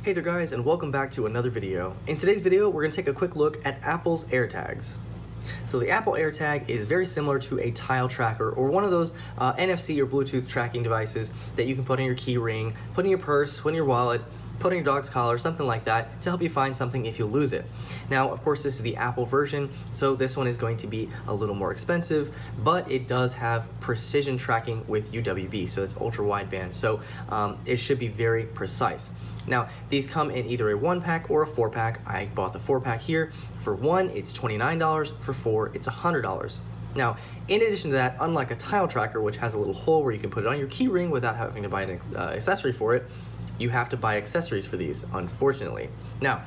Hey there guys, and welcome back to another video. In today's video, we're going to take a quick look at Apple's AirTags. So the Apple AirTag is very similar to a tile tracker or one of those NFC or Bluetooth tracking devices that you can put in your key ring, put in your purse, put in your wallet, put in your dog's collar, something like that, to help you find something if you lose it. Now, of course, this is the Apple version, so this one is going to be a little more expensive, but it does have precision tracking with UWB, so it's ultra wideband, so it should be very precise. Now, these come in either a 1-pack or a 4-pack. I bought the 4-pack here. For 1, it's $29. For 4, it's $100. Now, in addition to that, unlike a tile tracker, which has a little hole where you can put it on your key ring without having to buy an accessory for it, you have to buy accessories for these, unfortunately. Now,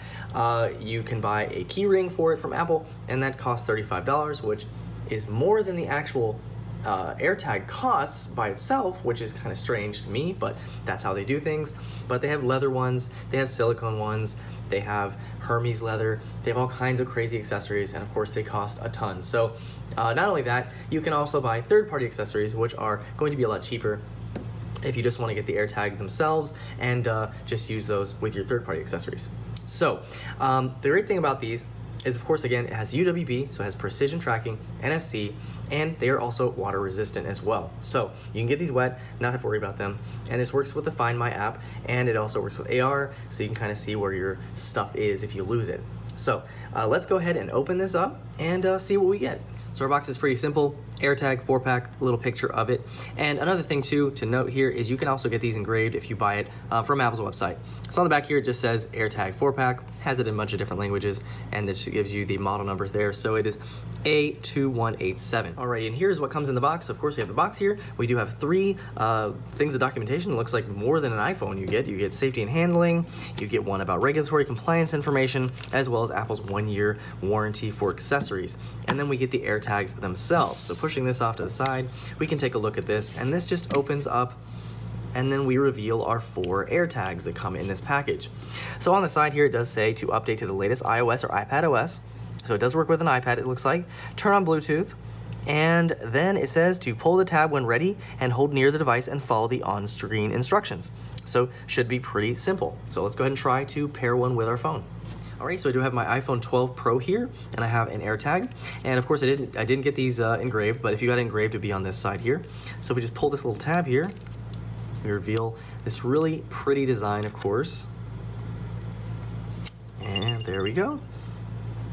you can buy a key ring for it from Apple, and that costs $35, which is more than the actual AirTag costs by itself, which is kind of strange to me, but that's how they do things. But they have leather ones, they have silicone ones, they have Hermes leather, they have all kinds of crazy accessories, and of course they cost a ton. So not only that, you can also buy third-party accessories, which are going to be a lot cheaper if you just want to get the AirTag themselves and just use those with your third-party accessories. So the great thing about these is, of course, again, it has UWB, so it has precision tracking, NFC, and they are also water resistant as well. So you can get these wet, not have to worry about them. And this works with the Find My app, and it also works with AR, so you can kind of see where your stuff is if you lose it. So let's go ahead and open this up and see what we get. So our box is pretty simple. AirTag 4-pack, a little picture of it. And another thing too to note here is you can also get these engraved if you buy it from Apple's website. So on the back here it just says AirTag 4-pack, has it in a bunch of different languages, and it just gives you the model numbers there. So it is A2187. Alright, and here's what comes in the box. Of course, we have the box here. We do have 3 things of documentation. It looks like more than an iPhone you get. You get safety and handling, you get one about regulatory compliance information, as well as Apple's 1-year warranty for accessories. And then we get the AirTags themselves. So pushing this off to the side, we can take a look at this, and this just opens up, and then we reveal our 4 AirTags that come in this package. So on the side here, it does say to update to the latest iOS or iPadOS. So it does work with an iPad, it looks like. Turn on Bluetooth, and then it says to pull the tab when ready and hold near the device and follow the on-screen instructions. So should be pretty simple. So let's go ahead and try to pair one with our phone. Alright, so I do have my iPhone 12 Pro here, and I have an AirTag, and of course I didn't get these engraved, but if you got it engraved, it'd be on this side here. So we just pull this little tab here, we reveal this really pretty design, of course, and there we go.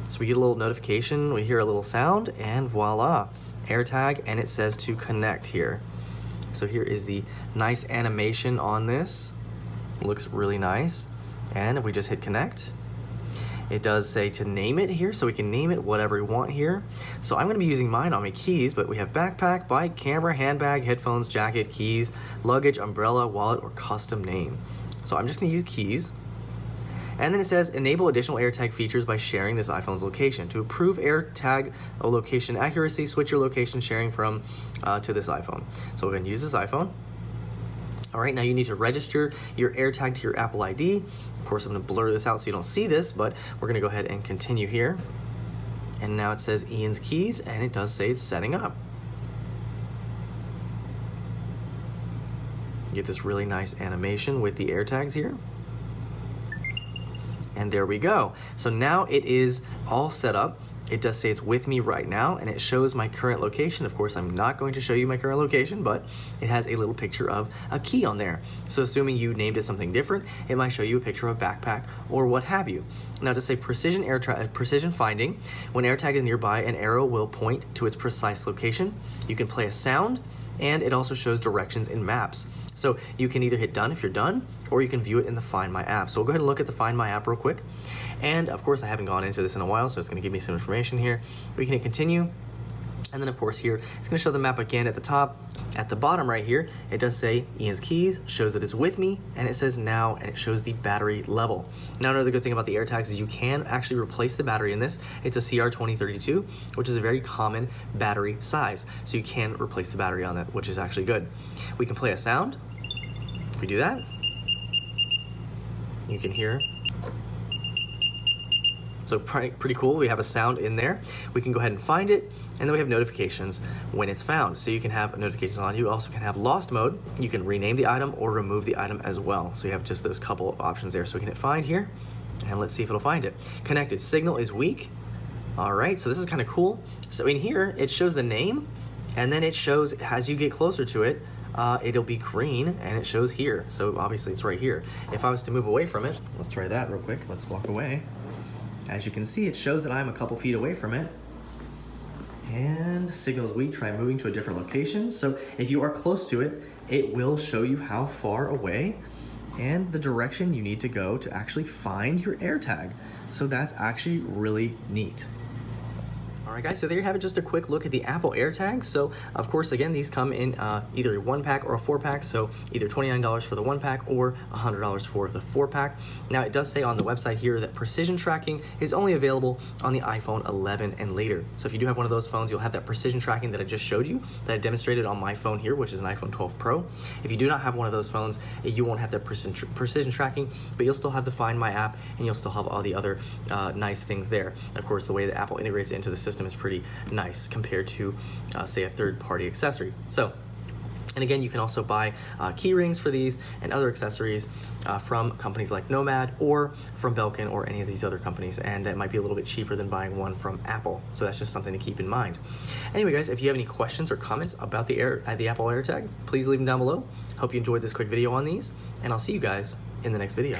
So we get a little notification, we hear a little sound, and voila, AirTag, and it says to connect here. So here is the nice animation on this. It looks really nice, and if we just hit connect, it does say to name it here, so we can name it whatever we want here. So I'm going to be using mine on my keys, but we have backpack, bike, camera, handbag, headphones, jacket, keys, luggage, umbrella, wallet, or custom name. So I'm just going to use keys. And then it says enable additional AirTag features by sharing this iPhone's location. To improve AirTag location accuracy, switch your location sharing from to this iPhone. So we're going to use this iPhone. All right, now you need to register your AirTag to your Apple ID. Of course, I'm gonna blur this out so you don't see this, but we're gonna go ahead and continue here. And now it says Ian's keys, and it does say it's setting up. You get this really nice animation with the AirTags here. And there we go. So now it is all set up. It does say it's with me right now, and it shows my current location. Of course, I'm not going to show you my current location, but it has a little picture of a key on there. So assuming you named it something different, it might show you a picture of a backpack or what have you. Now to say precision finding, when AirTag is nearby, an arrow will point to its precise location. You can play a sound, and it also shows directions in maps. So you can either hit done if you're done, or you can view it in the Find My app. So we'll go ahead and look at the Find My app real quick. And of course, I haven't gone into this in a while, so it's gonna give me some information here. We can hit continue. And then of course here, it's gonna show the map again at the top. At the bottom right here, it does say Ian's keys, shows that it's with me, and it says now, and it shows the battery level. Now another good thing about the AirTags is you can actually replace the battery in this. It's a CR2032, which is a very common battery size. So you can replace the battery on that, which is actually good. We can play a sound. If we do that, you can hear. So So pretty cool. We have a sound in there. We can go ahead and find it, and then we have notifications when it's found. So you can have notifications on. You also can have lost mode. You can rename the item or remove the item as well. So you have just those couple of options there. So we can hit find here, and let's see if it'll find it. Connected signal is weak. All right, so this is kind of cool. So in here, it shows the name, and then it shows as you get closer to it, it'll be green, and it shows here. So obviously it's right here. If I was to move away from it, let's try that real quick. Let's walk away. As you can see, it shows that I'm a couple feet away from it. And signal is weak, try moving to a different location. So if you are close to it, it will show you how far away and the direction you need to go to actually find your AirTag. So that's actually really neat. All right, guys, so there you have it, just a quick look at the Apple AirTags. So, of course, again, these come in either a 1-pack or a 4-pack, so either $29 for the 1-pack or $100 for the 4-pack. Now, it does say on the website here that precision tracking is only available on the iPhone 11 and later. So if you do have one of those phones, you'll have that precision tracking that I just showed you, that I demonstrated on my phone here, which is an iPhone 12 Pro. If you do not have one of those phones, you won't have that precision tracking, but you'll still have the Find My app, and you'll still have all the other nice things there. And of course, the way that Apple integrates it into the system is pretty nice compared to, say, a third-party accessory. So, and again, you can also buy key rings for these and other accessories from companies like Nomad or from Belkin or any of these other companies, and it might be a little bit cheaper than buying one from Apple. So that's just something to keep in mind. Anyway, guys, if you have any questions or comments about the Apple AirTag, please leave them down below. Hope you enjoyed this quick video on these, and I'll see you guys in the next video.